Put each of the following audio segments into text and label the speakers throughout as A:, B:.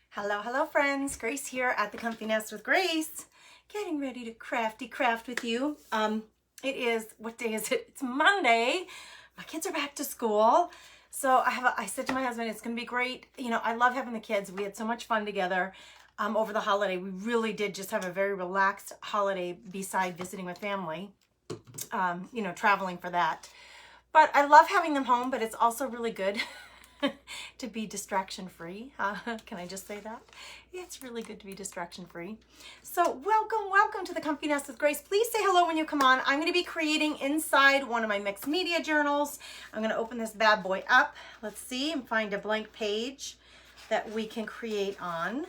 A: Hello, hello friends. Grace here at the Comfy Nest with Grace. Getting ready to craft with you. It is, what day is it? It's Monday. My kids are back to school. So I said to my husband, it's gonna be great. You know, I love having the kids. We had so much fun together over the holiday. We really did just have a very relaxed holiday beside visiting with family, you know, traveling for that. But I love having them home, but it's also really good to be distraction free. Can I just say that? It's really good to be distraction free. So welcome to the Comfy Nest with Grace. Please say hello when you come on. I'm going to be creating inside one of my mixed media journals. I'm going to open this bad boy up. Let's see and find a blank page that we can create on.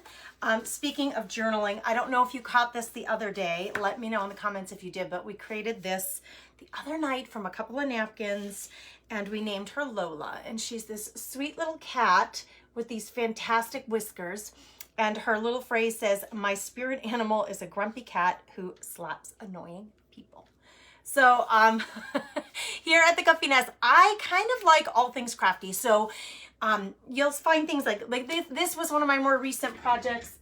A: Speaking of journaling, I don't know if you caught this the other day. Let me know in the comments if you did, but we created this the other night from a couple of napkins, and we named her Lola. And she's this sweet little cat with these fantastic whiskers. And her little phrase says, "My spirit animal is a grumpy cat who slaps annoying people." So here at the Comfy Nest, I kind of like all things crafty. So you'll find things like this was one of my more recent projects.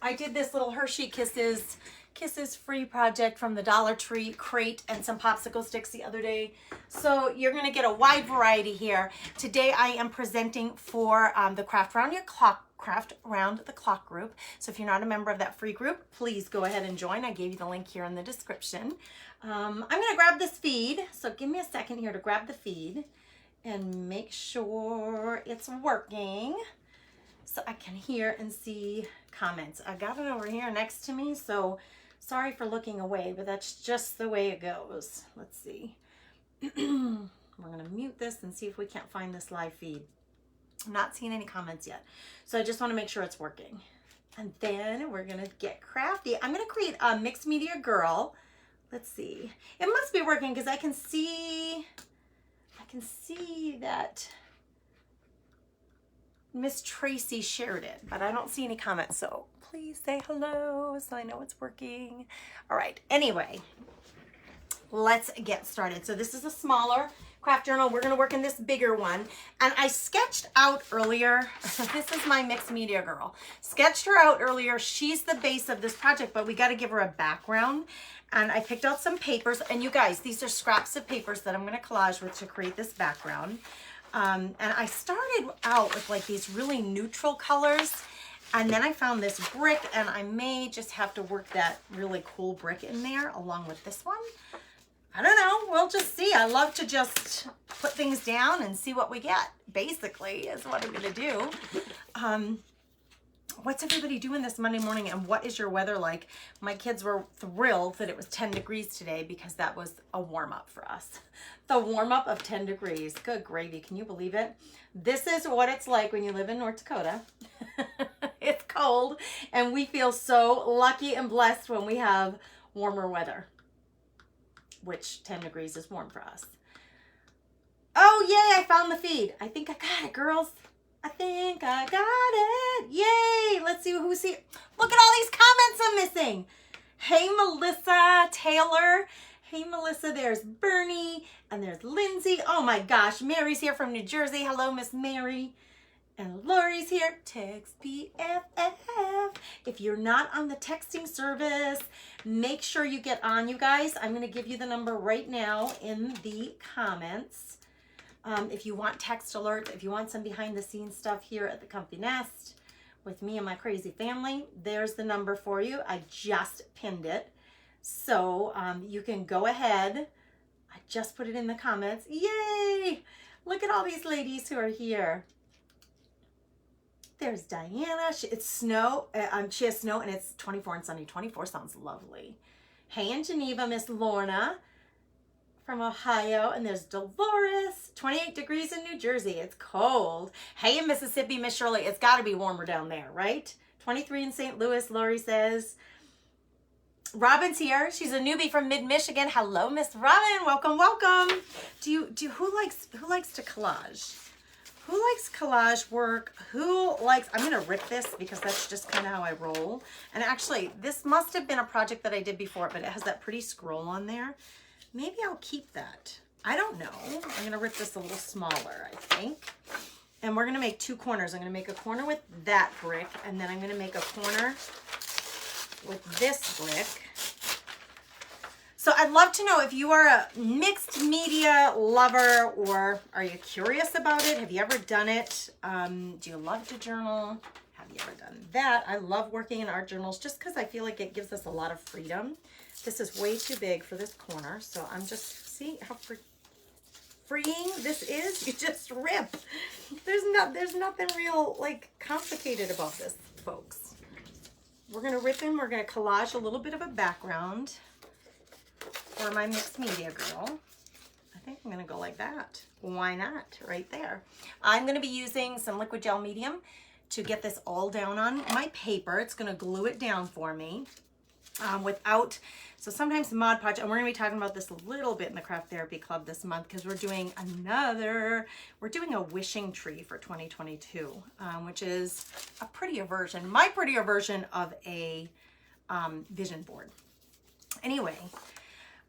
A: I did this little Hershey Kisses free project from the Dollar Tree crate and some popsicle sticks the other day. So you're going to get a wide variety here. Today I am presenting for the Craft Round the Clock group. So if you're not a member of that free group, please go ahead and join. I gave you the link here in the description. I'm going to grab this feed. So give me a second here to grab the feed and make sure it's working so I can hear and see comments. I got it over here next to me, so sorry for looking away, but that's just the way it goes. Let's see. We're gonna mute this and see if we can't find this live feed. I'm not seeing any comments yet, so I just want to make sure it's working. And then we're gonna get crafty. I'm gonna create a mixed media girl. Let's see. It must be working because I can see that Miss Tracy shared it, but I don't see any comments, so please say hello so I know it's working. All right, anyway, let's get started. So this is a smaller craft journal. We're gonna work in this bigger one. And I sketched out earlier, this is my mixed media girl. Sketched her out earlier. She's the base of this project, but we gotta give her a background. And I picked out some papers, and you guys, these are scraps of papers that I'm gonna collage with to create this background. And I started out with like these really neutral colors, and then I found this brick, and I may just have to work that really cool brick in there along with this one. I don't know, we'll just see. I love to just put things down and see what we get, basically, is what I'm gonna do. What's everybody doing this Monday morning, and what is your weather like? My kids were thrilled that it was 10 degrees today because that was a warm-up for us. The warm-up of 10 degrees. Good gravy, can you believe it? This is what it's like when you live in North Dakota. It's cold, and we feel so lucky and blessed when we have warmer weather, which 10 degrees is warm for us. Oh, yay, I found the feed. I think I got it, girls. I think I got it. Yay. Let's see who's here. Look at all these comments I'm missing. Hey, Melissa Taylor. Hey, Melissa. There's Bernie. And there's Lindsay. Oh, my gosh. Mary's here from New Jersey. Hello, Miss Mary. And Lori's here. Text BFF. If you're not on the texting service, make sure you get on, you guys. I'm going to give you the number right now in the comments. If you want text alerts, if you want some behind the scenes stuff here at the Comfy Nest with me and my crazy family, there's the number for you. I just pinned it. So you can go ahead. I just put it in the comments. Yay! Look at all these ladies who are here. There's Diana. It's snow. She has snow, and it's 24 and sunny. 24 sounds lovely. Hey, in Geneva, Miss Lorna from Ohio, and there's Dolores. 28 degrees in New Jersey. It's cold. Hey, in Mississippi, Miss Shirley, it's got to be warmer down there, right? 23 in St. Louis, Lori says. Robin's here. She's a newbie from mid-Michigan. Hello, Miss Robin. Welcome, welcome. Who likes to collage? Who likes collage work? Who likes, I'm going to rip this because that's just kind of how I roll. And actually, this must have been a project that I did before, but it has that pretty scroll on there. Maybe I'll keep that. I don't know. I'm going to rip this a little smaller, I think. And we're gonna make two corners. I'm gonna make a corner with that brick, and then I'm gonna make a corner with this brick. So I'd love to know if you are a mixed media lover, or are you curious about it? Have you ever done it? Do you love to journal? Have you ever done that? I love working in art journals just because I feel like it gives us a lot of freedom. This is way too big for this corner, so I'm just, see how freeing this is? You just rip. There's nothing real like complicated about this, folks. We're gonna rip in, we're gonna collage a little bit of a background for my mixed media girl. I think I'm gonna go like that. Why not? Right there. I'm gonna be using some liquid gel medium to get this all down on my paper. It's gonna glue it down for me so sometimes the Mod Podge, and we're gonna be talking about this a little bit in the Craft Therapy Club this month, because we're doing a wishing tree for 2022, which is a prettier version, my prettier version of a vision board. Anyway,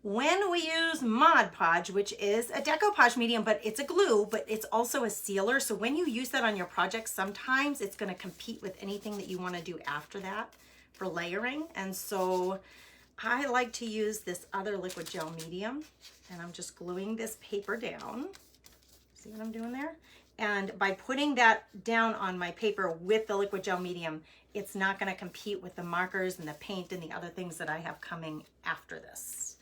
A: when we use Mod Podge, which is a decoupage medium, but it's a glue, but it's also a sealer. So when you use that on your project, sometimes it's gonna compete with anything that you wanna do after that for layering. And so I like to use this other liquid gel medium, and I'm just gluing this paper down. See what I'm doing there? And by putting that down on my paper with the liquid gel medium, it's not gonna compete with the markers and the paint and the other things that I have coming after this.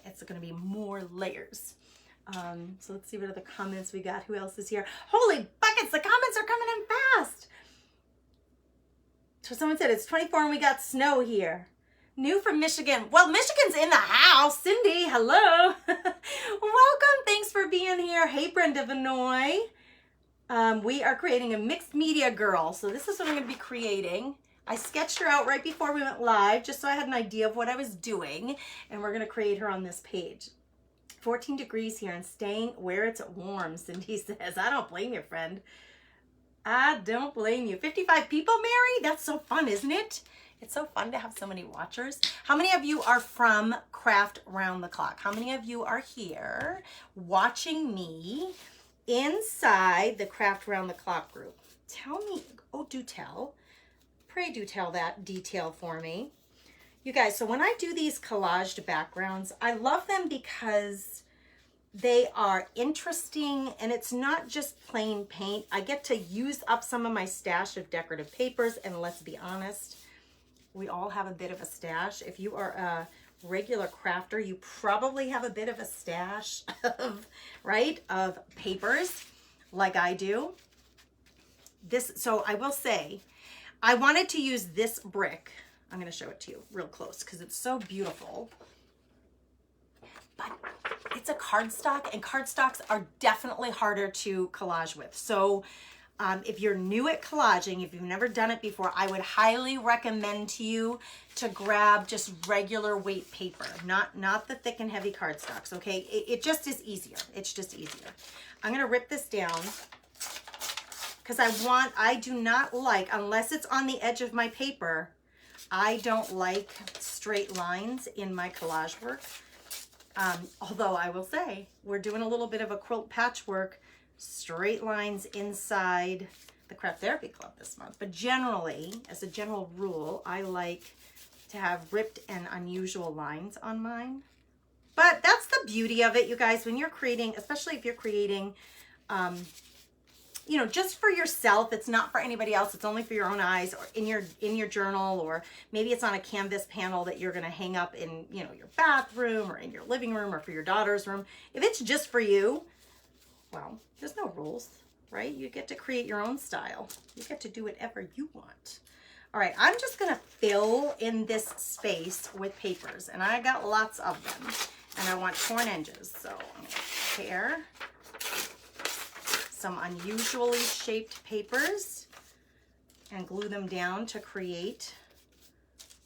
A: It's gonna be more layers. So let's see what other comments we got. Who else is here? Holy buckets, the comments are coming in fast. So someone said it's 24 and we got snow here. New from Michigan. Well, Michigan's in the house. Cindy, hello. Welcome, thanks for being here. Hey, Brenda Vinoy. We are creating a mixed media girl. So this is what I'm gonna be creating. I sketched her out right before we went live, just so I had an idea of what I was doing. And we're gonna create her on this page. 14 degrees here and staying where it's warm, Cindy says. I don't blame you, friend. I don't blame you. 55 people, Mary? That's so fun, isn't it? It's so fun to have so many watchers. How many of you are from Craft Round the Clock? How many of you are here watching me inside the Craft Round the Clock group? Tell me, oh, do tell. Pray do tell that detail for me. You guys, so when I do these collaged backgrounds, I love them because they are interesting, and it's not just plain paint. I get to use up some of my stash of decorative papers, and let's be honest, we all have a bit of a stash. If you are a regular crafter, you probably have a bit of a stash of, right, of papers like I do. So I will say, I wanted to use this brick. I'm going to show it to you real close because it's so beautiful. But it's a cardstock, and cardstocks are definitely harder to collage with. So if you're new at collaging, if you've never done it before, I would highly recommend to you to grab just regular weight paper, not the thick and heavy cardstocks, okay? It just is easier. It's just easier. I'm going to rip this down because I do not like, unless it's on the edge of my paper, I don't like straight lines in my collage work. Although I will say, we're doing a little bit of a quilt patchwork, straight lines inside the Craft Therapy Club this month. But generally, as a general rule, I like to have ripped and unusual lines on mine. But that's the beauty of it, you guys, when you're creating, especially if you're creating, you know, just for yourself. It's not for anybody else. It's only for your own eyes, or in your journal, or maybe it's on a canvas panel that you're going to hang up in, you know, your bathroom or in your living room or for your daughter's room. If it's just for you, well, there's no rules, right? You get to create your own style. You get to do whatever you want. All right, I'm just going to fill in this space with papers, and I got lots of them, and I want torn edges. So I'm going to tear some unusually shaped papers and glue them down to create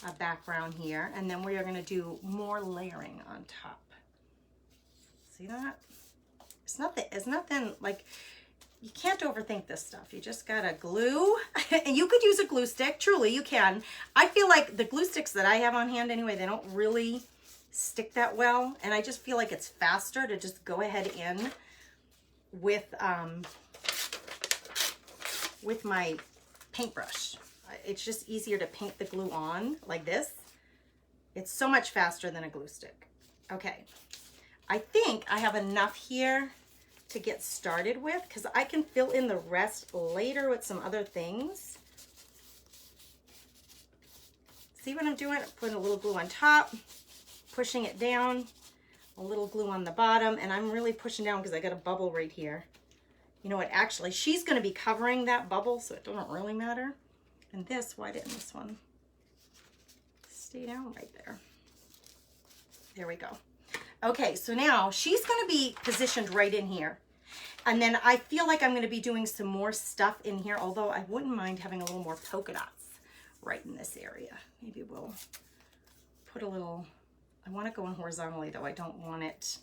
A: a background here. And then we are going to do more layering on top. See that? It's nothing like, you can't overthink this stuff. You just gotta glue. And you could use a glue stick. Truly, you can. I feel like the glue sticks that I have on hand anyway, they don't really stick that well. And I just feel like it's faster to just go ahead in with with my paintbrush. It's just easier to paint the glue on like this. It's so much faster than a glue stick. Okay, I think I have enough here to get started with because I can fill in the rest later with some other things. See what I'm doing? I'm putting a little glue on top, pushing it down, a little glue on the bottom, and I'm really pushing down because I got a bubble right here. You know what, actually, she's going to be covering that bubble, so it doesn't really matter. And this, why didn't this one stay down right there? There we go. Okay, so now she's going to be positioned right in here. And then I feel like I'm going to be doing some more stuff in here, although I wouldn't mind having a little more polka dots right in this area. Maybe we'll put a little, I want to go in horizontally though. I don't want it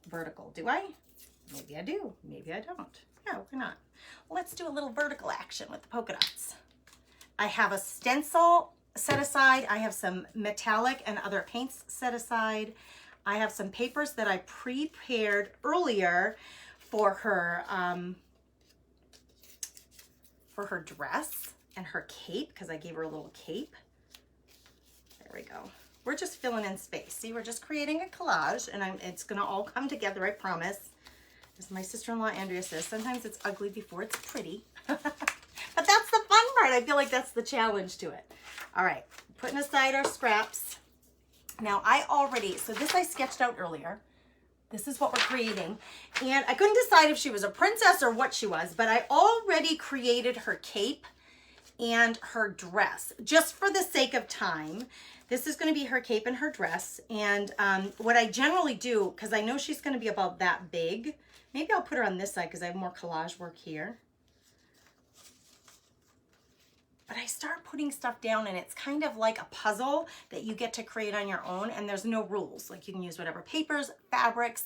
A: vertical. Do I? Maybe I do. Maybe I don't. No, why not? Let's do a little vertical action with the polka dots. I have a stencil set aside. I have some metallic and other paints set aside. I have some papers that I prepared earlier for her dress and her cape, because I gave her a little cape. There we go. We're just filling in space. See, we're just creating a collage, and it's gonna all come together, I promise. As my sister-in-law Andrea says, sometimes it's ugly before it's pretty. But that's the fun part. I feel like that's the challenge to it. All right, putting aside our scraps. Now so this I sketched out earlier. This is what we're creating. And I couldn't decide if she was a princess or what she was, but I already created her cape and her dress, just for the sake of time. This is gonna be her cape and her dress. And what I generally do, because I know she's gonna be about that big, maybe I'll put her on this side because I have more collage work here. But I start putting stuff down, and it's kind of like a puzzle that you get to create on your own, and there's no rules. Like, you can use whatever papers, fabrics,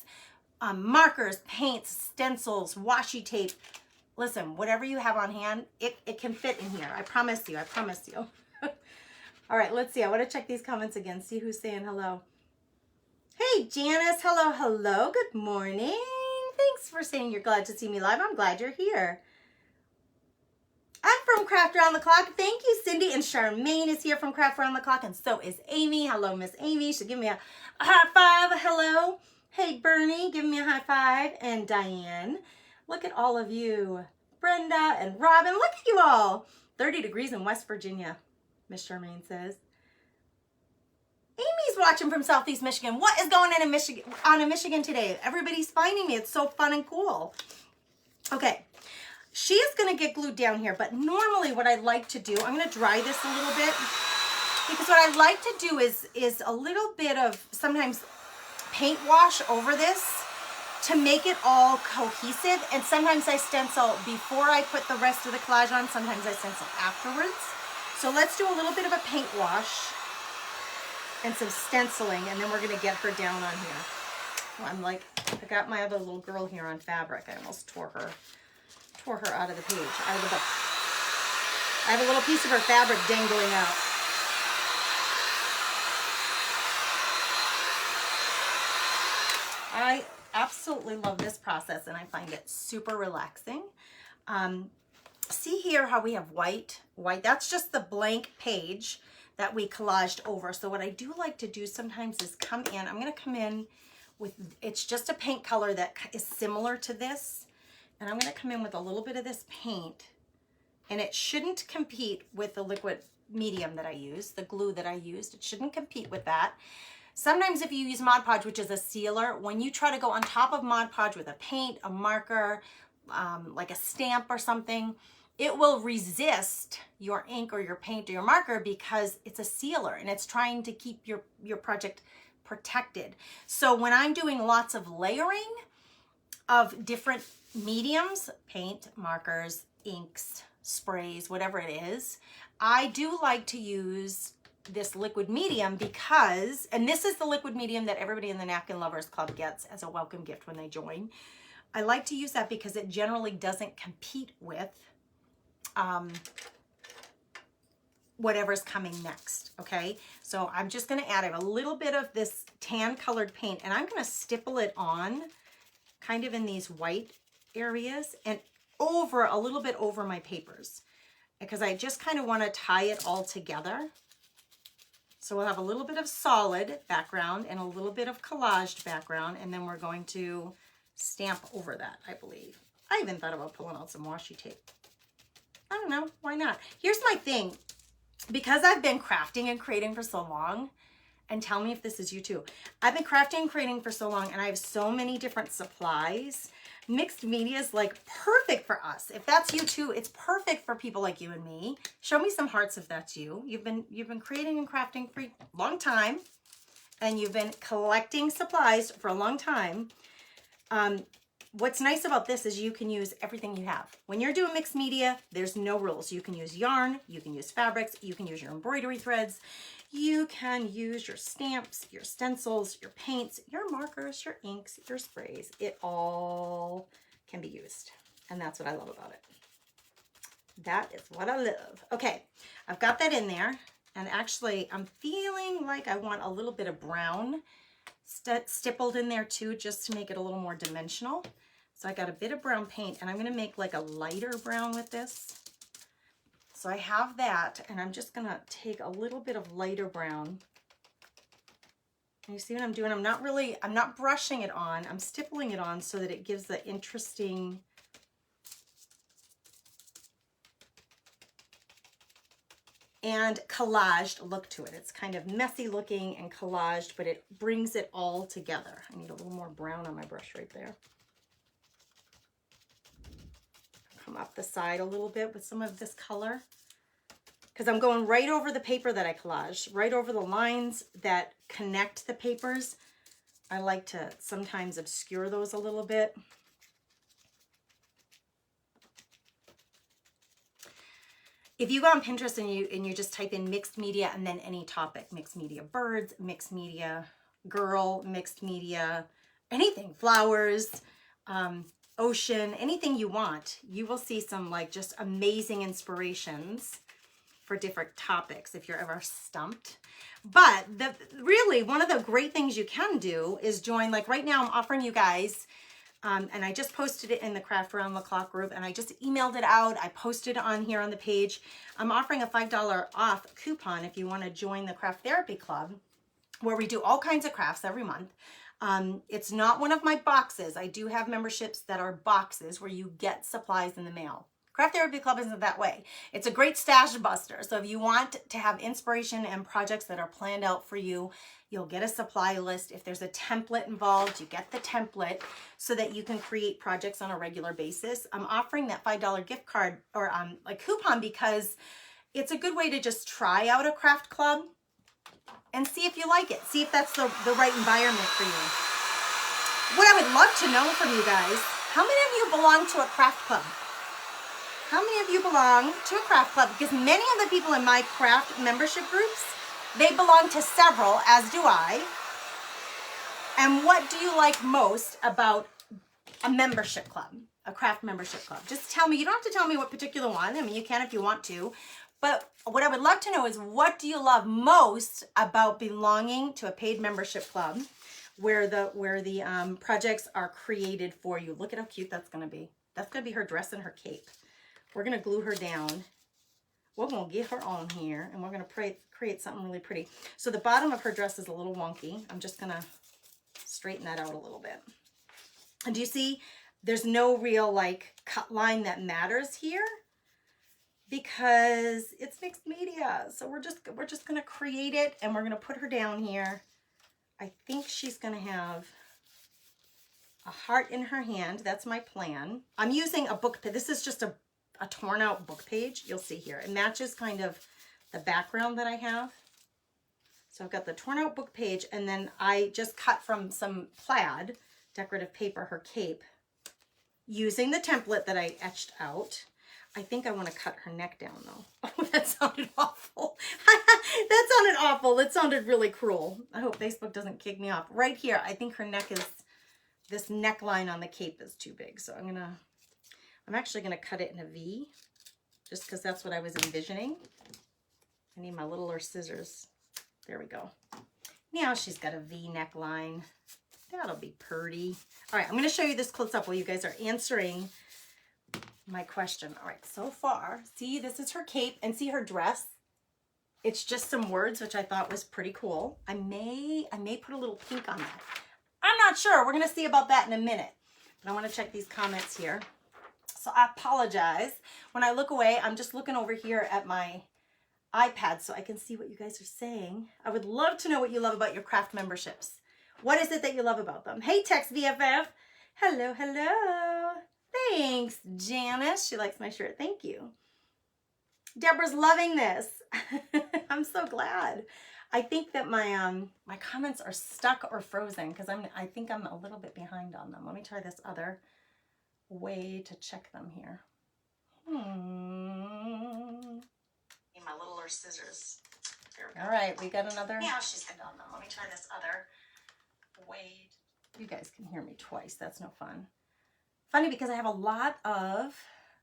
A: markers, paints, stencils, washi tape. Listen, whatever you have on hand, it can fit in here. I promise you, I promise you. All right, let's see. I want to check these comments again, see who's saying hello. Hey, Janice, hello, hello, good morning. Thanks for saying you're glad to see me live. I'm glad you're here. I'm from Craft Around the Clock. Thank you, Cindy. And Charmaine is here from Craft Around the Clock. And so is Amy. Hello, Miss Amy. She'll give me a high five. Hello. Hey, Bernie, give me a high five. And Diane. Look at all of you. Brenda and Robin. Look at you all. 30 degrees in West Virginia, Miss Charmaine says. Amy's watching from Southeast Michigan. What is going on in Michigan today? Everybody's finding me. It's so fun and cool. Okay. She is going to get glued down here, but normally what I like to do, I'm going to dry this a little bit, because what I like to do is a little bit of sometimes paint wash over this to make it all cohesive. And sometimes I stencil before I put the rest of the collage on. Sometimes I stencil afterwards. So let's do a little bit of a paint wash and some stenciling, and then we're going to get her down on here. Well, I got my other little girl here on fabric. I almost tore her out of the page, out of the book. I have a little piece of her fabric dangling out. I absolutely love this process, and I find it super relaxing. See here how we have white. That's just the blank page that we collaged over. So what I do like to do sometimes is come in. I'm going to come in with, it's just a paint color that is similar to this. And I'm going to come in with a little bit of this paint, and it shouldn't compete with the liquid medium that I used, the glue that I used. It shouldn't compete with that. Sometimes if you use Mod Podge, which is a sealer, when you try to go on top of Mod Podge with a paint, a marker, like a stamp or something, it will resist your ink or your paint or your marker because it's a sealer and it's trying to keep your project protected. So when I'm doing lots of layering of different mediums, paint, markers, inks, sprays, whatever it is, I do like to use this liquid medium because, and this is the liquid medium that everybody in the Napkin Lovers Club gets as a welcome gift when they join. I like to use that because it generally doesn't compete with whatever's coming next, okay? So I'm just gonna add a little bit of this tan colored paint, and I'm gonna stipple it on kind of in these white areas, and over, a little bit over my papers, because I just kind of want to tie it all together. So we'll have a little bit of solid background and a little bit of collaged background, and then we're going to stamp over that, I believe. I even thought about pulling out some washi tape. I don't know, why not? Here's my thing. Because I've been crafting and creating for so long, and tell me if this is you too. I've been crafting and creating for so long, and I have so many different supplies. Mixed media is like perfect for us. If that's you too, it's perfect for people like you and me. Show me some hearts if that's you. You've been creating and crafting for a long time, and you've been collecting supplies for a long time. What's nice about this is you can use everything you have. When you're doing mixed media, there's no rules. You can use yarn, you can use fabrics, you can use your embroidery threads, you can use your stamps, your stencils, your paints, your markers, your inks, your sprays. It all can be used. And that's what I love about it. That is what I love. Okay, I've got that in there. And actually, I'm feeling like I want a little bit of brown stippled in there too, just to make it a little more dimensional. So I got a bit of brown paint, and I'm going to make like a lighter brown with this. So I have that, and I'm just going to take a little bit of lighter brown. And you see what I'm doing? I'm not brushing it on. I'm stippling it on so that it gives the interesting and collaged look to it. It's kind of messy looking and collaged, but it brings it all together. I need a little more brown on my brush right there. Come up the side a little bit with some of this color, because I'm going right over the paper that I collaged, right over the lines that connect the papers. I like to sometimes obscure those a little bit. If you go on Pinterest and you just type in mixed media and then any topic, mixed media birds, mixed media girl, mixed media anything, flowers, ocean, anything you want, you will see some like just amazing inspirations for different topics if you're ever stumped. But really one of the great things you can do is join, like right now I'm offering you guys, and I just posted it in the Craft Around the Clock group, and I just emailed it out. I posted it on here on the page. I'm offering a $5 off coupon if you want to join the Craft Therapy Club, where we do all kinds of crafts every month. It's not one of my boxes. I do have memberships that are boxes where you get supplies in the mail. Craft Therapy Club isn't that way. It's a great stash buster. So if you want to have inspiration and projects that are planned out for you, you'll get a supply list. If there's a template involved, you get the template so that you can create projects on a regular basis. I'm offering that $5 gift card or a coupon because it's a good way to just try out a craft club and see if you like it. See if that's the right environment for you. What I would love to know from you guys, how many of you belong to a craft club? How many of you belong to a craft club? Because many of the people in my craft membership groups, they belong to several, as do I. And what do you like most about a membership club, a craft membership club? Just tell me. You don't have to tell me what particular one. I mean, you can if you want to. But what I would love to know is, what do you love most about belonging to a paid membership club where the projects are created for you? Look at how cute that's going to be. That's going to be her dress and her cape. We're going to glue her down. We're going to get her on here, and we're going to create something really pretty. So the bottom of her dress is a little wonky. I'm just going to straighten that out a little bit. And do you see there's no real like cut line that matters here because it's mixed media. So we're just going to create it, and we're going to put her down here. I think she's going to have a heart in her hand. That's my plan. I'm using a book. This is just a torn out book page. You'll see here. It matches kind of the background that I have. So I've got the torn out book page, and then I just cut from some plaid decorative paper her cape using the template that I etched out. I think I want to cut her neck down though. Oh, that sounded awful. That sounded awful. That sounded really cruel. I hope Facebook doesn't kick me off. Right here, I think her neck is, this neckline on the cape is too big. So I'm actually going to cut it in a V just because that's what I was envisioning. I need my littler scissors. There we go. Now she's got a V neckline. That'll be pretty. All right, I'm going to show you this close up while you guys are answering my question. All right, so far, see, this is her cape and see her dress. It's just some words, which I thought was pretty cool. I may put a little pink on that. I'm not sure. We're going to see about that in a minute. But I want to check these comments here. So I apologize. When I look away, I'm just looking over here at my iPad so I can see what you guys are saying. I would love to know what you love about your craft memberships. What is it that you love about them? Hey, Text BFF. Hello, hello. Thanks, Janice. She likes my shirt. Thank you. Deborah's loving this. I'm so glad. I think that my my comments are stuck or frozen because I think I'm a little bit behind on them. Let me try this other way to check them here. My littler scissors. There we go. All right, we got another. Now she's on them. Let me try this other way. You guys can hear me twice. That's no fun. Funny because I have a lot of.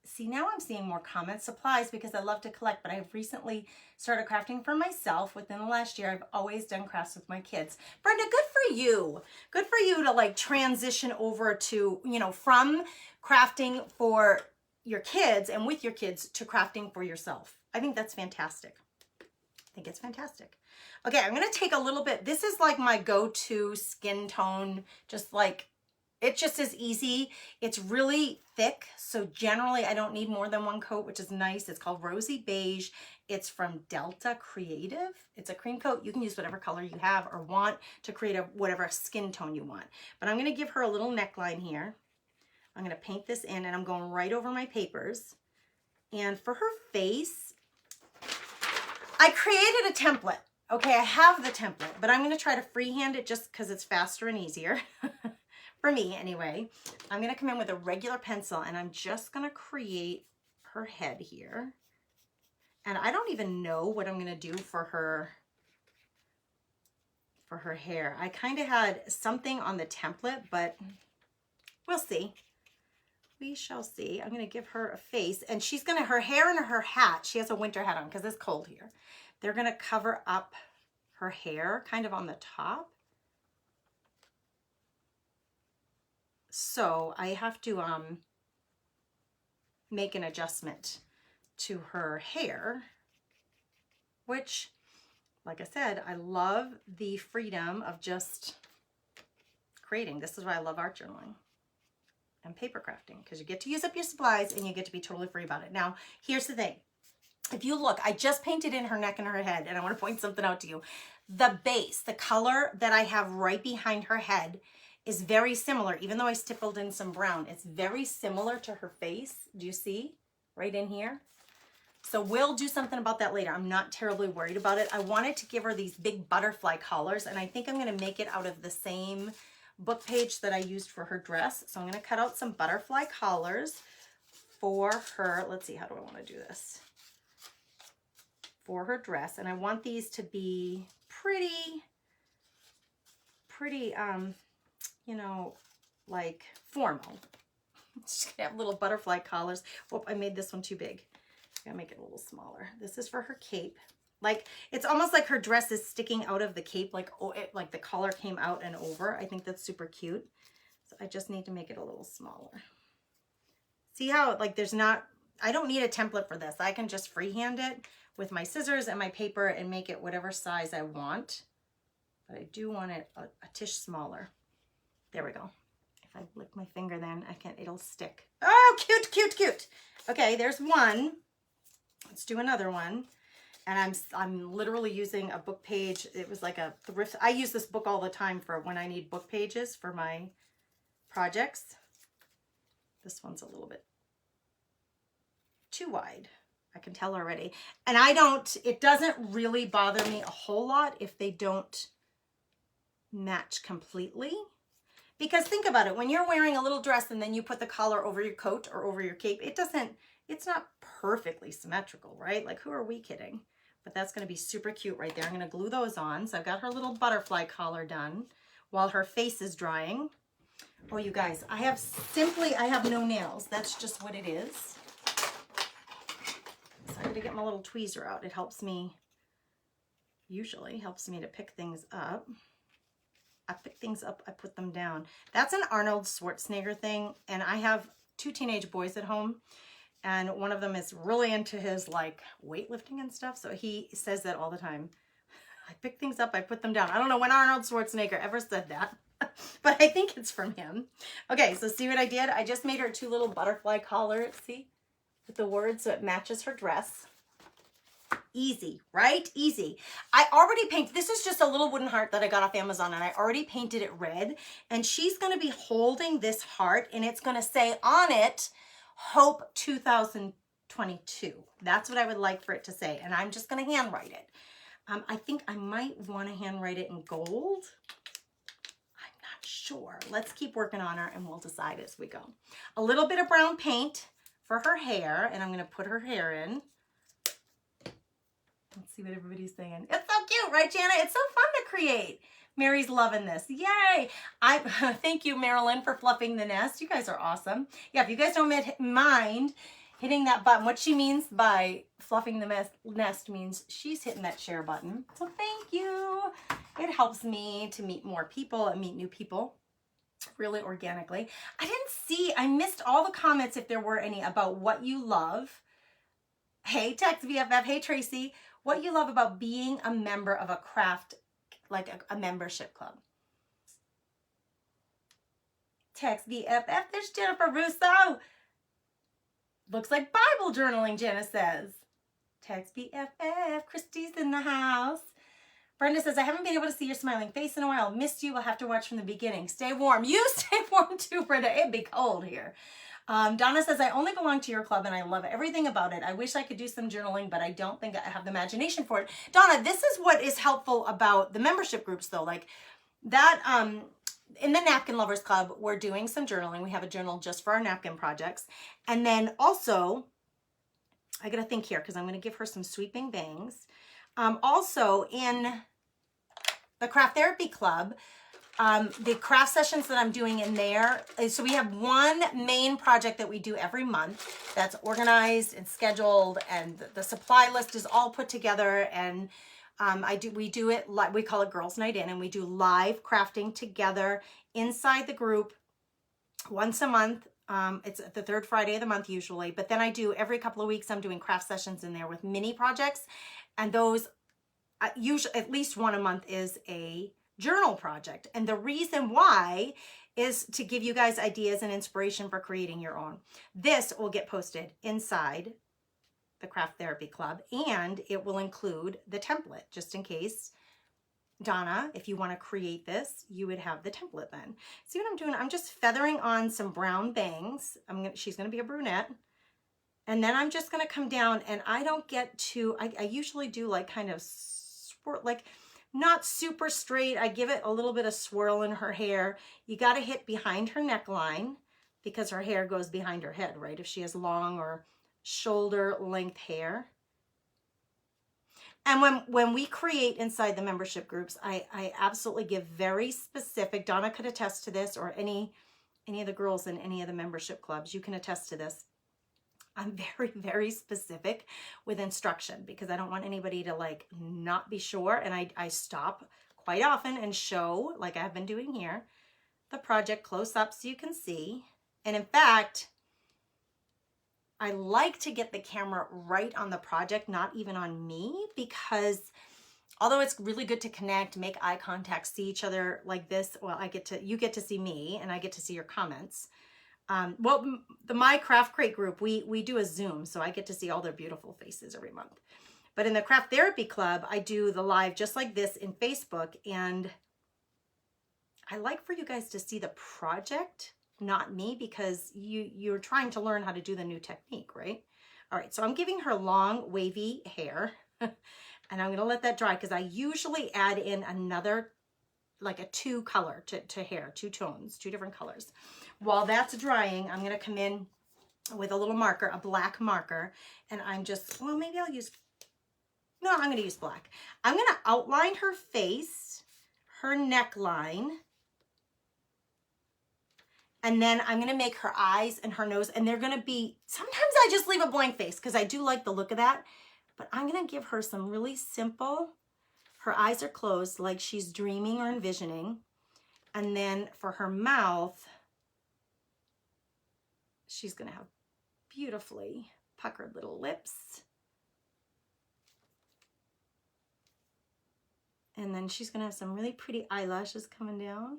A: See, now I'm seeing more comments. Supplies because I love to collect, but I've recently started crafting for myself. Within the last year, I've always done crafts with my kids. Brenda, good for you. Good for you to like transition over to, you know, from crafting for your kids and with your kids to crafting for yourself. I think that's fantastic. I think it's fantastic. Okay, I'm going to take a little bit. This is like my go-to skin tone, just like it just is easy. It's really thick, so generally I don't need more than one coat, which is nice. It's called Rosy Beige. It's from Delta Creative. It's a cream coat. You can use whatever color you have or want to create whatever skin tone you want. But I'm going to give her a little neckline here. I'm going to paint this in, and I'm going right over my papers. And for her face, I created a template. Okay, I have the template, but I'm going to try to freehand it just because it's faster and easier. For me, anyway. I'm going to come in with a regular pencil, and I'm just going to create her head here. And I don't even know what I'm going to do for her hair. I kind of had something on the template, but we'll see. We shall see. I'm going to give her a face, and she's going to, her hair and her hat, she has a winter hat on because it's cold here. They're going to cover up her hair kind of on the top. So I have to make an adjustment to her hair, which, like I said, I love the freedom of just creating. This is why I love art journaling and paper crafting, because you get to use up your supplies and you get to be totally free about it. Now, here's the thing. If you look, I just painted in her neck and her head, and I want to point something out to you. The base, the color that I have right behind her head is very similar, even though I stippled in some brown. It's very similar to her face. Do you see? Right in here. So we'll do something about that later. I'm not terribly worried about it. I wanted to give her these big butterfly collars, and I think I'm going to make it out of the same book page that I used for her dress. So I'm going to cut out some butterfly collars for her. Let's see, how do I want to do this? For her dress. And I want these to be pretty, you know, like formal. Just gonna have little butterfly collars. Whoop, I made this one too big. I'm gonna make it a little smaller. This is for her cape. Like, it's almost like her dress is sticking out of the cape, like, oh, like the collar came out and over. I think that's super cute. So I just need to make it a little smaller. See how, like, there's not, I don't need a template for this. I can just freehand it with my scissors and my paper and make it whatever size I want. But I do want it a tish smaller. There we go. If I lick my finger then it'll stick. Oh, cute, cute, cute. Okay, there's one. Let's do another one. And I'm literally using a book page. It was like a thrift. I use this book all the time for when I need book pages for my projects. This one's a little bit too wide. I can tell already. And it doesn't really bother me a whole lot if they don't match completely. Because think about it, when you're wearing a little dress and then you put the collar over your coat or over your cape, it's not perfectly symmetrical, right? Like, who are we kidding? But that's going to be super cute right there. I'm going to glue those on. So I've got her little butterfly collar done while her face is drying. Oh, you guys, I have no nails. That's just what it is. So I got to get my little tweezer out. It usually helps me to pick things up. I pick things up, I put them down. That's an Arnold Schwarzenegger thing, and I have 2 teenage boys at home, And one of them is really into his like weightlifting and stuff. So he says that all the time. I pick things up, I put them down. I don't know when Arnold Schwarzenegger ever said that, but I think it's from him. Okay, so see what I did? I just made her 2 little butterfly collars, see? With the words so it matches her dress. Easy, right? Easy. I already painted, this is just a little wooden heart that I got off Amazon, and I already painted it red. And she's gonna be holding this heart, and it's gonna say on it, Hope 2022. That's what I would like for it to say. And I'm just gonna handwrite it. I think I might want to handwrite it in gold. I'm not sure. Let's keep working on her and we'll decide as we go. A little bit of brown paint for her hair, and I'm going to put her hair in. Let's see what everybody's saying. It's so cute, right, Jana? It's so fun to create. Mary's loving this. Yay. Thank you, Marilyn, for fluffing the nest. You guys are awesome. Yeah, if you guys don't mind hitting that button, what she means by fluffing the nest means she's hitting that share button. So thank you. It helps me to meet more people and meet new people really organically. I missed all the comments if there were any about what you love. Hey, Text BFF. Hey, Tracy. What you love about being a member of a craft, like a membership club. Text BFF. There's Jennifer Russo. Looks like Bible journaling, Jenna says. Text BFF. Christy's in the house. Brenda says, I haven't been able to see your smiling face in a while. Missed you. We'll have to watch from the beginning. Stay warm. You stay warm too, Brenda. It'd be cold here. Donna says, I only belong to your club and I love everything about it. I wish I could do some journaling, but I don't think I have the imagination for it. Donna, this is what is helpful about the membership groups though. Like that, in the Napkin Lovers Club, we're doing some journaling. We have a journal just for our napkin projects. And then also, I got to think here because I'm going to give her some sweeping bangs. Also in the Craft Therapy Club, the craft sessions that I'm doing in there, so we have one main project that we do every month that's organized and scheduled, and the supply list is all put together, and we do it, we call it Girls Night In, and we do live crafting together inside the group once a month. It's the 3rd Friday of the month usually, but then I do every couple of weeks, I'm doing craft sessions in there with mini projects, and those usually at least one a month is a journal project. And the reason why is to give you guys ideas and inspiration for creating your own. This will get posted inside the Craft Therapy Club, and it will include the template just in case, Donna, if you want to create this, you would have the template then. See what I'm doing? I'm just feathering on some brown bangs. She's going to be a brunette. And then I'm just going to come down, and I don't get to, I usually do like kind of swirl, like not super straight. I give it a little bit of swirl in her hair. You got to hit behind her neckline because her hair goes behind her head, right? If she has long or shoulder length hair. And when we create inside the membership groups, I absolutely give very specific, Donna could attest to this, or any of the girls in any of the membership clubs, you can attest to this. I'm very, very specific with instruction because I don't want anybody to like not be sure. And I stop quite often and show, like I've been doing here, the project close up so you can see. And in fact, I like to get the camera right on the project, not even on me, because although it's really good to connect, make eye contact, see each other like this, well, you get to see me and I get to see your comments. Well, the My Craft Crate group, we do a Zoom, so I get to see all their beautiful faces every month. But in the Craft Therapy Club, I do the live just like this in Facebook, and I like for you guys to see the project, not me, because you're trying to learn how to do the new technique, right? All right, so I'm giving her long, wavy hair, and I'm going to let that dry because I usually add in another, like a 2 color to hair, 2 tones, 2 different colors. While that's drying, I'm going to come in with a little marker, a black marker, and I'm just, well, maybe I'll use, no, I'm going to use black. I'm going to outline her face, her neckline, and then I'm going to make her eyes and her nose, and they're going to be, sometimes I just leave a blank face because I do like the look of that, but I'm going to give her some really simple, her eyes are closed like she's dreaming or envisioning, and then for her mouth, she's going to have beautifully puckered little lips. And then she's gonna have some really pretty eyelashes coming down.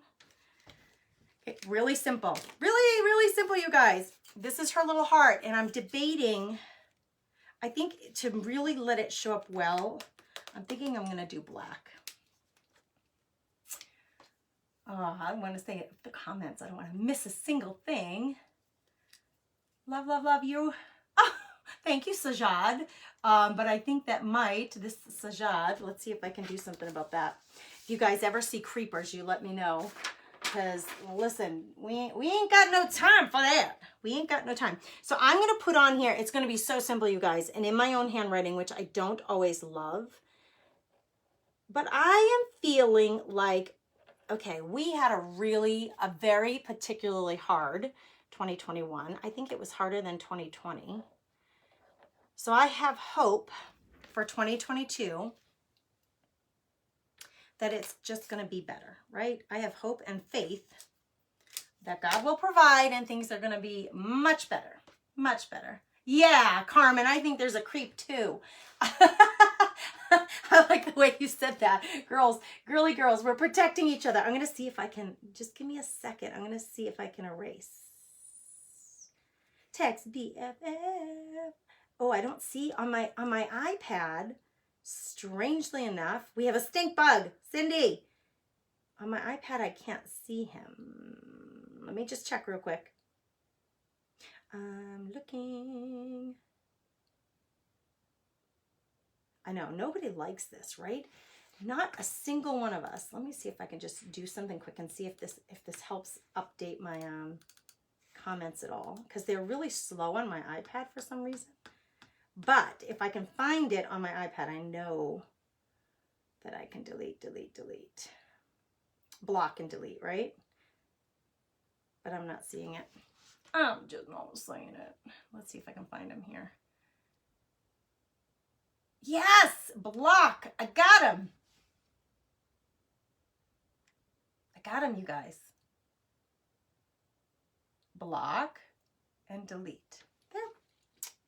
A: Okay, really simple. Really, really simple, you guys. This is her little heart, and I'm debating, I think to really let it show up well, I'm thinking I'm gonna do black. Oh, I want to say the comments. I don't want to miss a single thing. Love, love, love you. Oh, thank you, Sajad. But I think that this Sajad, let's see if I can do something about that. If you guys ever see creepers, you let me know. Because, listen, we ain't got no time for that. We ain't got no time. So I'm going to put on here, it's going to be so simple, you guys, and in my own handwriting, which I don't always love. But I am feeling like, okay, we had a very particularly hard 2021. I think it was harder than 2020. So I have hope for 2022 that it's just going to be better, right? I have hope and faith that God will provide and things are going to be much better, much better. Yeah, Carmen, I think there's a creep too. I like the way you said that. Girls, girly girls, we're protecting each other. I'm going to see if I can, just give me a second. I'm going to see if I can erase. Text BFF. Oh, I don't see on my iPad. Strangely enough, we have a stink bug. Cindy. On my iPad, I can't see him. Let me just check real quick. I'm looking. I know, nobody likes this, right? Not a single one of us. Let me see if I can just do something quick and see if this helps update my comments at all, because they're really slow on my iPad for some reason. But if I can find it on my iPad, I know that I can delete. Block and delete, right? But I'm not seeing it. I'm just not seeing it. Let's see if I can find him here. Yes, block. I got him. I got him, you guys. Block and delete. There.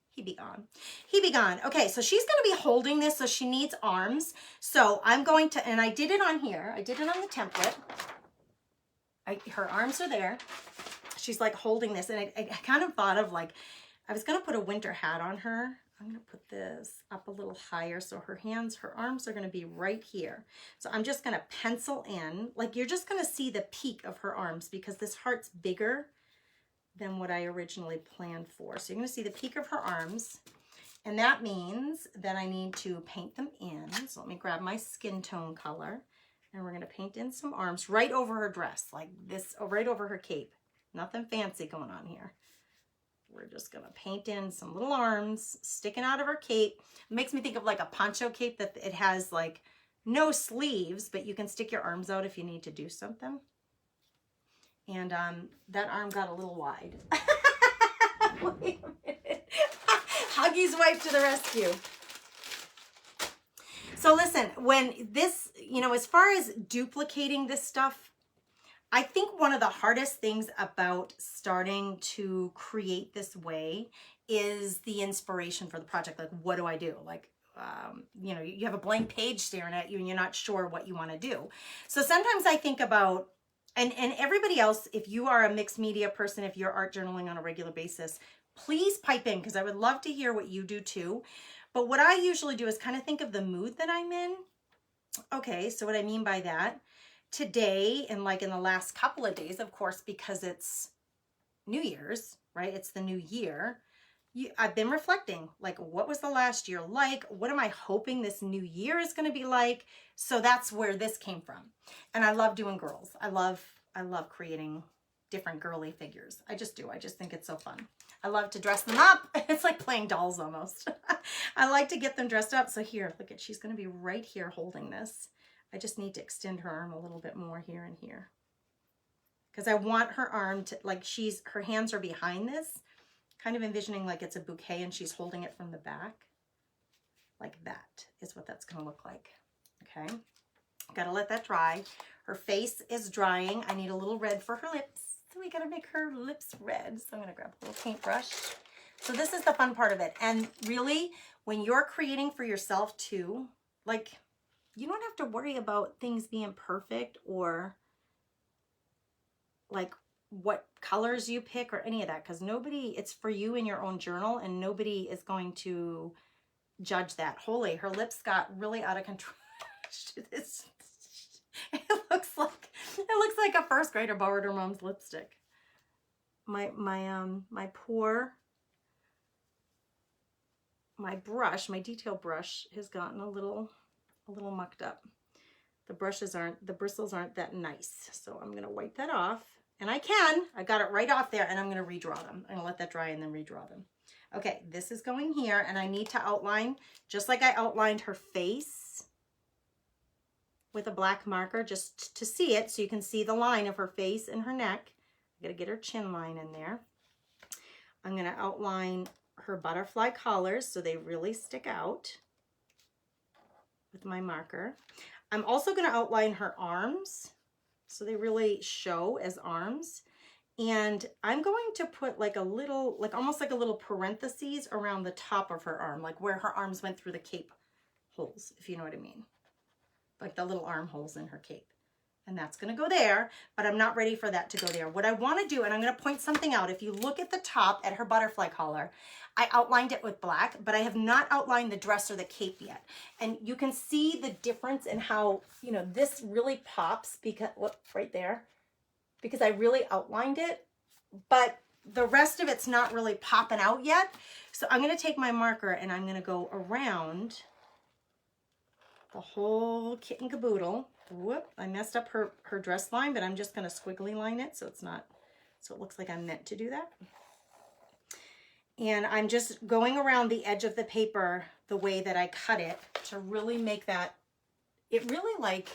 A: He be gone. He be gone. Okay, so she's going to be holding this, so she needs arms. So I'm going to, and I did it on here. I did it on the template. Her arms are there. She's like holding this, and I kind of thought of like, I was going to put a winter hat on her. I'm going to put this up a little higher so her arms are going to be right here. So I'm just going to pencil in, like you're just going to see the peak of her arms because this heart's bigger than what I originally planned for. So you're going to see the peak of her arms, and that means that I need to paint them in. So let me grab my skin tone color, and we're going to paint in some arms right over her dress, like this, right over her cape. Nothing fancy going on here. We're just going to paint in some little arms sticking out of her cape. It makes me think of like a poncho cape that it has like no sleeves, but you can stick your arms out if you need to do something. And that arm got a little wide. Wait a minute. Huggy's wife to the rescue. So listen, when this, as far as duplicating this stuff, I think one of the hardest things about starting to create this way is the inspiration for the project. Like, what do I do? Like, you have a blank page staring at you and you're not sure what you want to do. So sometimes I think about, and everybody else, if you are a mixed media person, if you're art journaling on a regular basis, please pipe in because I would love to hear what you do too. But what I usually do is kind of think of the mood that I'm in. Okay, so what I mean by that, today and like in the last couple of days, of course, because it's New Year's, right? It's the new year. I've been reflecting, like, what was the last year like? What am I hoping this new year is going to be like? So that's where this came from. And I love doing girls. I love creating different girly figures. I just do. I just think it's so fun. I love to dress them up. It's like playing dolls almost. I like to get them dressed up. So here, look at, she's going to be right here holding this. I just need to extend her arm a little bit more here and here. Because I want her arm to, like her hands are behind this, kind of envisioning like it's a bouquet and she's holding it from the back. Like that is what that's going to look like. Okay. Got to let that dry. Her face is drying. I need a little red for her lips. So we got to make her lips red. So I'm going to grab a little paintbrush. So this is the fun part of it. And really, when you're creating for yourself too, like, you don't have to worry about things being perfect or like what colors you pick or any of that, because nobody, it's for you in your own journal, and nobody is going to judge that. Holy, her lips got really out of control. It looks like a first grader borrowed her mom's lipstick. My brush, my detail brush has gotten a little mucked up. The bristles aren't that nice. So I'm gonna wipe that off. And I got it right off there, and I'm gonna redraw them. I'm gonna let that dry and then redraw them. Okay, this is going here, and I need to outline, just like I outlined her face with a black marker, just to see it, so you can see the line of her face and her neck. I gotta get her chin line in there. I'm gonna outline her butterfly collars so they really stick out with my marker. I'm also gonna outline her arms so they really show as arms. And I'm going to put like a little, like almost like a little parentheses around the top of her arm, like where her arms went through the cape holes, if you know what I mean. Like the little armholes in her cape. And that's gonna go there, but I'm not ready for that to go there. What I wanna do, and I'm gonna point something out, if you look at the top at her butterfly collar, I outlined it with black, but I have not outlined the dress or the cape yet. And you can see the difference in how, you know, this really pops because, whoop, right there, because I really outlined it, but the rest of it's not really popping out yet. So I'm gonna take my marker and I'm gonna go around the whole kit and caboodle. Whoop, I messed up her dress line, but I'm just gonna squiggly line it so it's not, so it looks like I'm meant to do that. And I'm just going around the edge of the paper the way that I cut it to really make that, it really like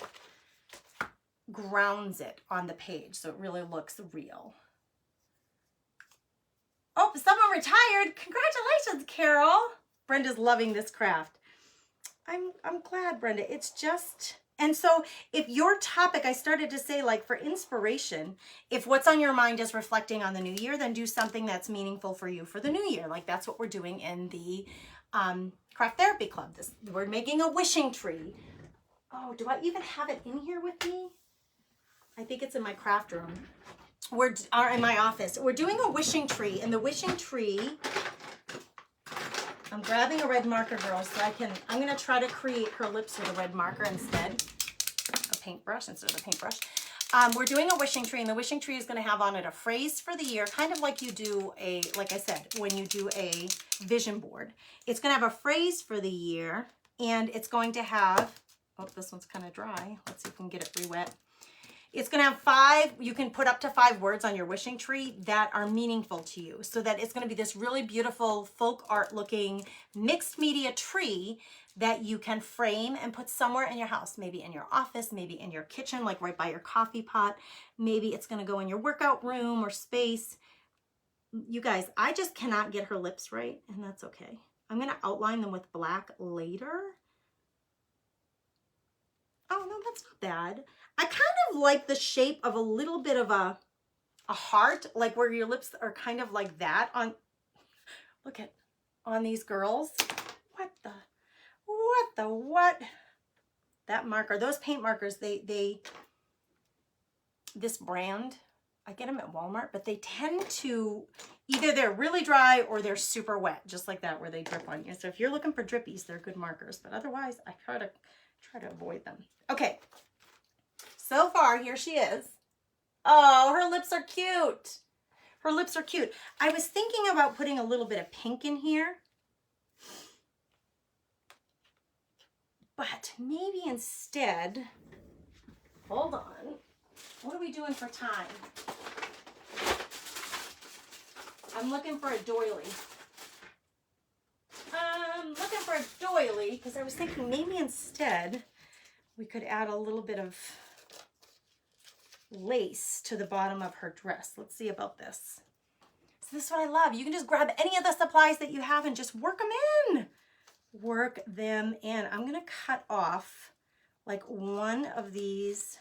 A: grounds it on the page so it really looks real. Oh, someone retired. Congratulations, Carol. Brenda's loving this craft. I'm glad, Brenda. It's just, and so if your topic, I started to say, like, for inspiration, if what's on your mind is reflecting on the new year, then do something that's meaningful for you for the new year. Like that's what we're doing in the craft therapy club. We're making a wishing tree. Oh, do I even have it in here with me? I think it's in my craft room. Or in my office. We're doing a wishing tree. And the wishing tree, I'm grabbing a red marker, girls, so I'm going to try to create her lips with a red marker instead. A paintbrush instead of a paintbrush. We're doing a wishing tree, and the wishing tree is going to have on it a phrase for the year, kind of like you do like I said, when you do a vision board. It's going to have a phrase for the year, and it's going to have, oh, this one's kind of dry. Let's see if we can get it re-wet. It's going to have 5, you can put up to 5 words on your wishing tree that are meaningful to you, so that it's going to be this really beautiful folk art looking mixed media tree that you can frame and put somewhere in your house, maybe in your office, maybe in your kitchen, like right by your coffee pot. Maybe it's going to go in your workout room or space. You guys, I just cannot get her lips right, and that's okay. I'm going to outline them with black later. Oh, no, that's not bad. I kind of like the shape of a little bit of a heart, like where your lips are kind of like that on, look at, on these girls. What? That marker, those paint markers, this brand, I get them at Walmart, but they tend to, either they're really dry or they're super wet, just like that, where they drip on you. So if you're looking for drippies, they're good markers, but otherwise I try to avoid them. Okay. So far, here she is. Oh, her lips are cute. Her lips are cute. I was thinking about putting a little bit of pink in here. But maybe instead, hold on. What are we doing for time? I'm looking for a doily. I'm looking for a doily because I was thinking maybe instead we could add a little bit of lace to the bottom of her dress. Let's see about this. So this is what I love. You can just grab any of the supplies that you have and just work them in. Work them in. I'm going to cut off like one of these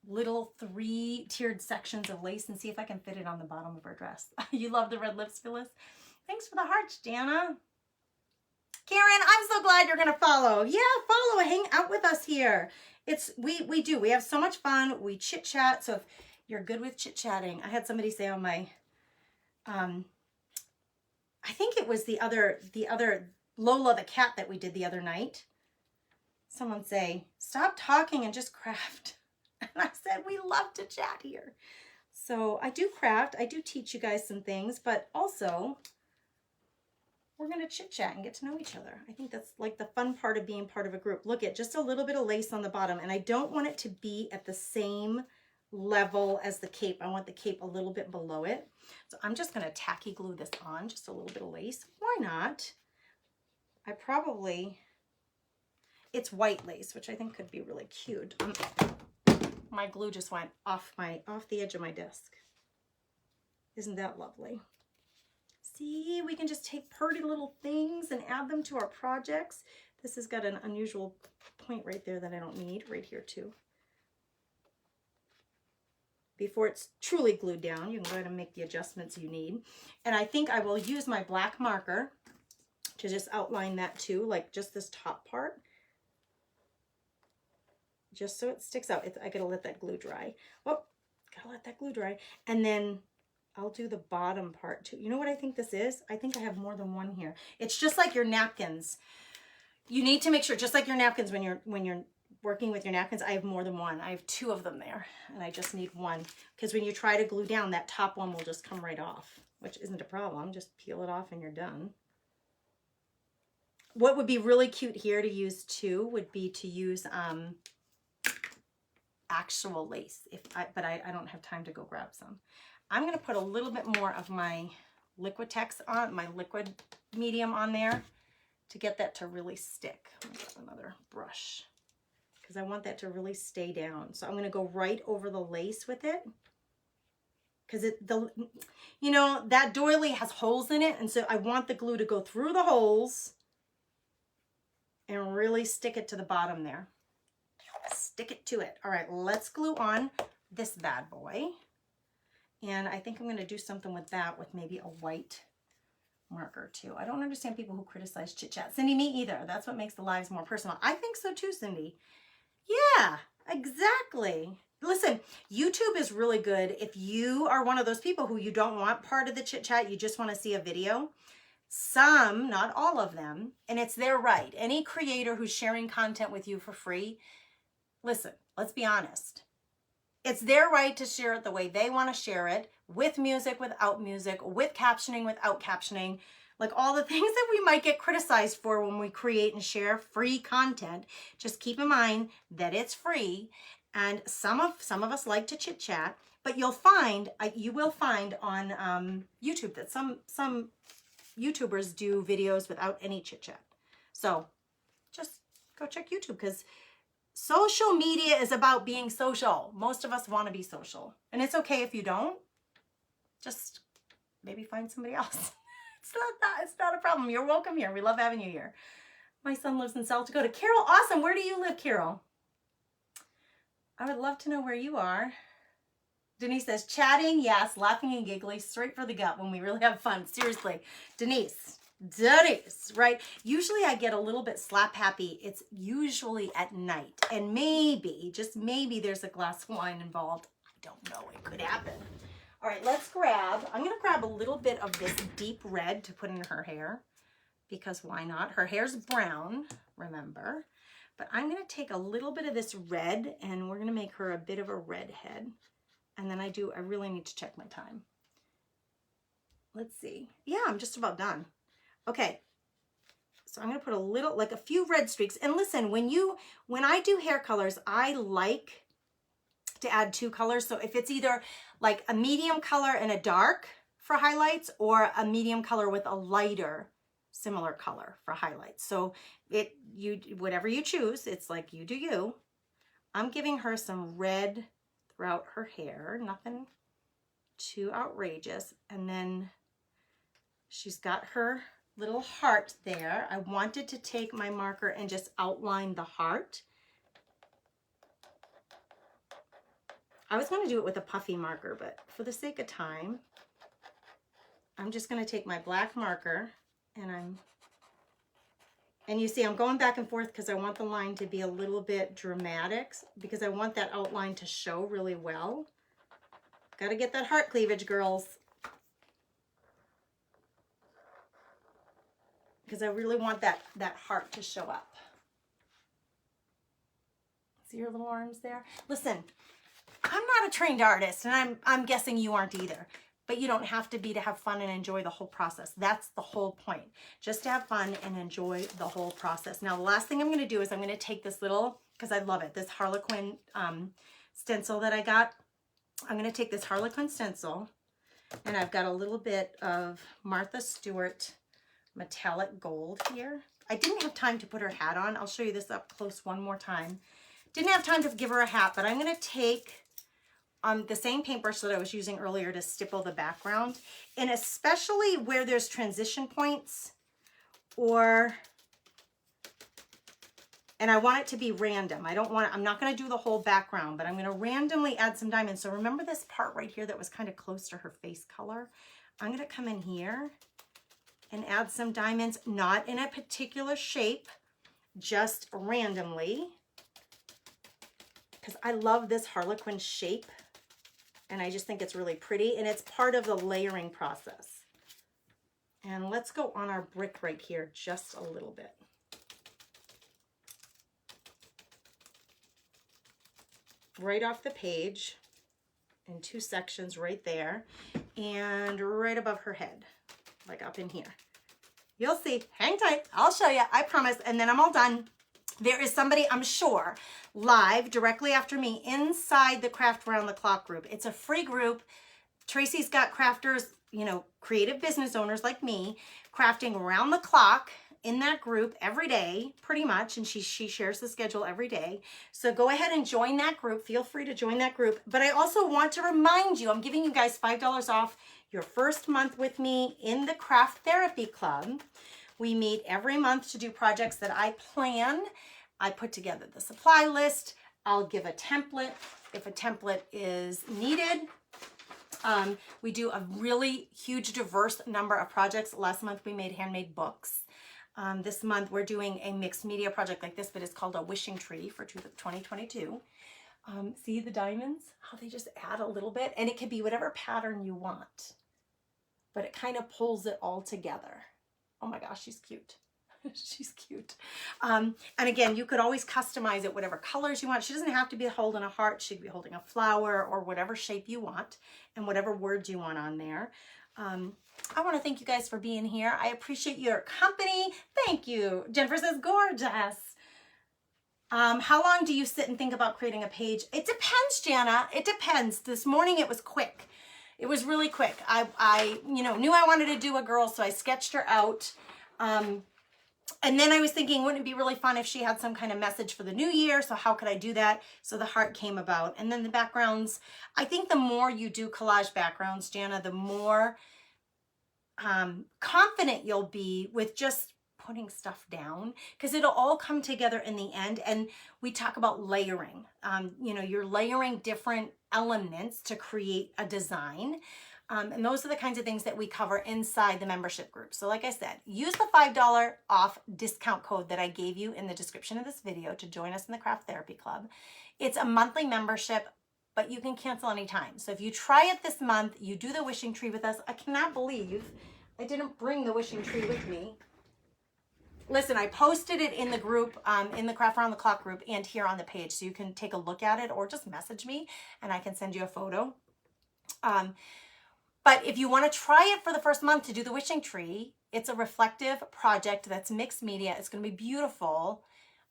A: little 3-tiered sections of lace and see if I can fit it on the bottom of her dress. You love the red lips, Phyllis? Thanks for the hearts, Jana. Karen, I'm so glad you're going to follow. Yeah, follow, hang out with us here. We have so much fun. We chit chat. So if you're good with chit chatting, I had somebody say on my, I think it was the other Lola the cat that we did the other night. Someone say, stop talking and just craft. And I said, we love to chat here. So I do craft. I do teach you guys some things, but also we're going to chit chat and get to know each other. I think that's like the fun part of being part of a group. Look at just a little bit of lace on the bottom, and I don't want it to be at the same level as the cape. I want the cape a little bit below it. So I'm just going to tacky glue this on, just a little bit of lace. Why not? It's white lace, which I think could be really cute. My glue just went off the edge of my desk. Isn't that lovely? See, we can just take pretty little things and add them to our projects. This has got an unusual point right there that I don't need, right here too. Before it's truly glued down, you can go ahead and make the adjustments you need. And I think I will use my black marker to just outline that too, like just this top part. Just so it sticks out. I gotta let that glue dry. Oh, gotta let that glue dry. And then I'll do the bottom part too. You know what I think this is? I think I have more than one here. It's just like your napkins. You need to make sure, just like your napkins, when you're working with your napkins, I have more than one. I have 2 of them there, and I just need one. Because when you try to glue down, that top one will just come right off, which isn't a problem. Just peel it off and you're done. What would be really cute here to use too would be to use actual lace. But I don't have time to go grab some. I'm going to put a little bit more of my Liquitex on, my liquid medium on there to get that to really stick. Let me grab another brush because I want that to really stay down. So I'm going to go right over the lace with it because that doily has holes in it, and so I want the glue to go through the holes and really stick it to the bottom there. Stick it to it. All right, let's glue on this bad boy. And I think I'm going to do something with that with maybe a white marker too. I don't understand people who criticize chit chat. Cindy, me either. That's what makes the lives more personal. I think so too, Cindy. Yeah, exactly. Listen, YouTube is really good if you are one of those people who you don't want part of the chit chat, you just want to see a video. Some, not all of them, and it's their right. Any creator who's sharing content with you for free, listen, let's be honest. It's their right to share it the way they want to share it, with music, without music, with captioning, without captioning, like all the things that we might get criticized for when we create and share free content. Just keep in mind that it's free, and some of us like to chit chat, but you will find on YouTube that some YouTubers do videos without any chit chat. So just go check YouTube, because social media is about being social. Most of us want to be social. And it's okay if you don't. Just maybe find somebody else. It's not a problem. You're welcome here. We love having you here. My son lives in South Dakota. Carol, awesome. Where do you live, Carol? I would love to know where you are. Denise says, chatting, yes, laughing and giggling, straight for the gut when we really have fun. Seriously. Denise, right? Usually I get a little bit slap happy. It's usually at night, and maybe, just maybe, there's a glass of wine involved. I don't know, it could happen. All right, I'm going to grab a little bit of this deep red to put in her hair, because why not? Her hair's brown, remember, but I'm going to take a little bit of this red, and we're going to make her a bit of a redhead. And then I really need to check my time. Let's see. Yeah, I'm just about done. Okay, so I'm gonna put a few red streaks. And listen, when I do hair colors, I like to add 2 colors. So if it's either like a medium color and a dark for highlights, or a medium color with a lighter similar color for highlights. So whatever you choose, it's like you do you. I'm giving her some red throughout her hair, nothing too outrageous. And then she's got her little heart there. I wanted to take my marker and just outline the heart. I was going to do it with a puffy marker, but for the sake of time, I'm just going to take my black marker and you see I'm going back and forth because I want the line to be a little bit dramatic because I want that outline to show really well. Got to get that heart cleavage, girls. Because I really want that heart to show up. See your little arms there? Listen, I'm not a trained artist, and I'm guessing you aren't either. But you don't have to be to have fun and enjoy the whole process. That's the whole point. Just to have fun and enjoy the whole process. Now, the last thing I'm going to do is I'm going to take this little, because I love it, this Harlequin stencil that I got. I'm going to take this Harlequin stencil, and I've got a little bit of Martha Stewart metallic gold here. I didn't have time to put her hat on. I'll show you this up close one more time. Didn't have time to give her a hat, but I'm going to take the same paintbrush that I was using earlier to stipple the background, and especially where there's transition points and I want it to be random. I'm not going to do the whole background, but I'm going to randomly add some diamonds. So remember this part right here that was kind of close to her face color? I'm going to come in here and add some diamonds, not in a particular shape, just randomly, because I love this Harlequin shape. And I just think it's really pretty, and it's part of the layering process. And let's go on our brick right here just a little bit. Right off the page in two sections right there, and right above her head, like up in here. You'll see. Hang tight. I'll show you. I promise. And then I'm all done. There is somebody, I'm sure, live directly after me inside the Craft Around the Clock group. It's a free group. Tracy's got crafters, you know, creative business owners like me, crafting around the clock in that group every day, pretty much, and she shares the schedule every day. So go ahead and join that group. Feel free to join that group. But I also want to remind you, I'm giving you guys $5 off your first month with me in the Craft Therapy Club. We meet every month to do projects that I plan. I put together the supply list. I'll give a template if a template is needed. We do a really huge, diverse number of projects. Last month we made handmade books. This month we're doing a mixed media project like this, but it's called a wishing tree for 2022. See the diamonds? How they just add a little bit, and it can be whatever pattern you want, but it kind of pulls it all together. Oh my gosh, she's cute. She's cute. And again, you could always customize it whatever colors you want. She doesn't have to be holding a heart. She could be holding a flower or whatever shape you want and whatever words you want on there. I want to thank you guys for being here. I appreciate your company. Thank you. Jennifer says, gorgeous. How long do you sit and think about creating a page? It depends, Jana. It depends. This morning it was quick. It was really quick. I knew I wanted to do a girl, so I sketched her out. And then I was thinking, wouldn't it be really fun if she had some kind of message for the new year? So how could I do that? So the heart came about. And then the backgrounds, I think the more you do collage backgrounds, Jana, the more confident you'll be with just putting stuff down, because it'll all come together in the end. And we talk about layering. You're layering different elements to create a design. And those are the kinds of things that we cover inside the membership group. So like I said, use the $5 off discount code that I gave you in the description of this video to join us in the Craft Therapy Club. It's a monthly membership, but you can cancel anytime. So if you try it this month, you do the wishing tree with us. I cannot believe I didn't bring the wishing tree with me. Listen, I posted it in the group, in the Craft Around the Clock group and here on the page. So you can take a look at it or just message me and I can send you a photo. But if you want to try it for the first month to do the wishing tree, it's a reflective project that's mixed media. It's going to be beautiful.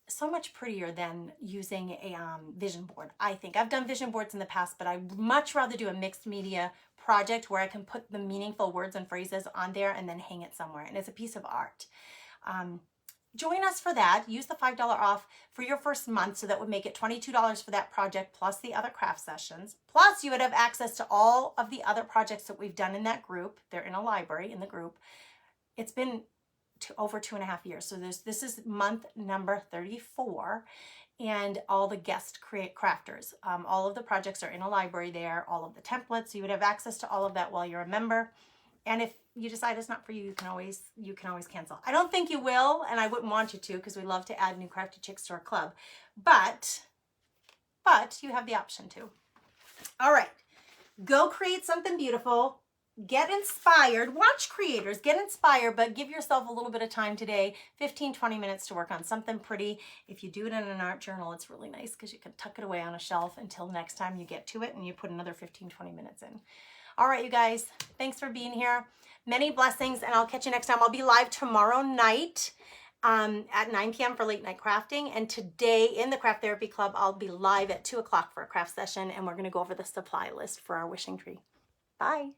A: So much prettier than using a vision board, I think. I've done vision boards in the past, but I'd much rather do a mixed media project where I can put the meaningful words and phrases on there and then hang it somewhere. And it's a piece of art. Join us for that. Use the $5 off for your first month, so that would make it $22 for that project plus the other craft sessions. Plus you would have access to all of the other projects that we've done in that group. They're in a library in the group. It's been over 2.5 years. So this is month number 34, and all the guest crafters. All of the projects are in a library there, all of the templates. You would have access to all of that while you're a member. And if you decide it's not for you, you can always cancel. I don't think you will, and I wouldn't want you to, because we love to add new crafty chicks to our club. But you have the option to. All right, go create something beautiful. Get inspired. Watch creators. Get inspired, but give yourself a little bit of time today, 15, 20 minutes to work on something pretty. If you do it in an art journal, it's really nice because you can tuck it away on a shelf until next time you get to it and you put another 15, 20 minutes in. All right, you guys, thanks for being here. Many blessings, and I'll catch you next time. I'll be live tomorrow night at 9 p.m. for late night crafting. And today in the Craft Therapy Club, I'll be live at 2 o'clock for a craft session, and we're going to go over the supply list for our wishing tree. Bye.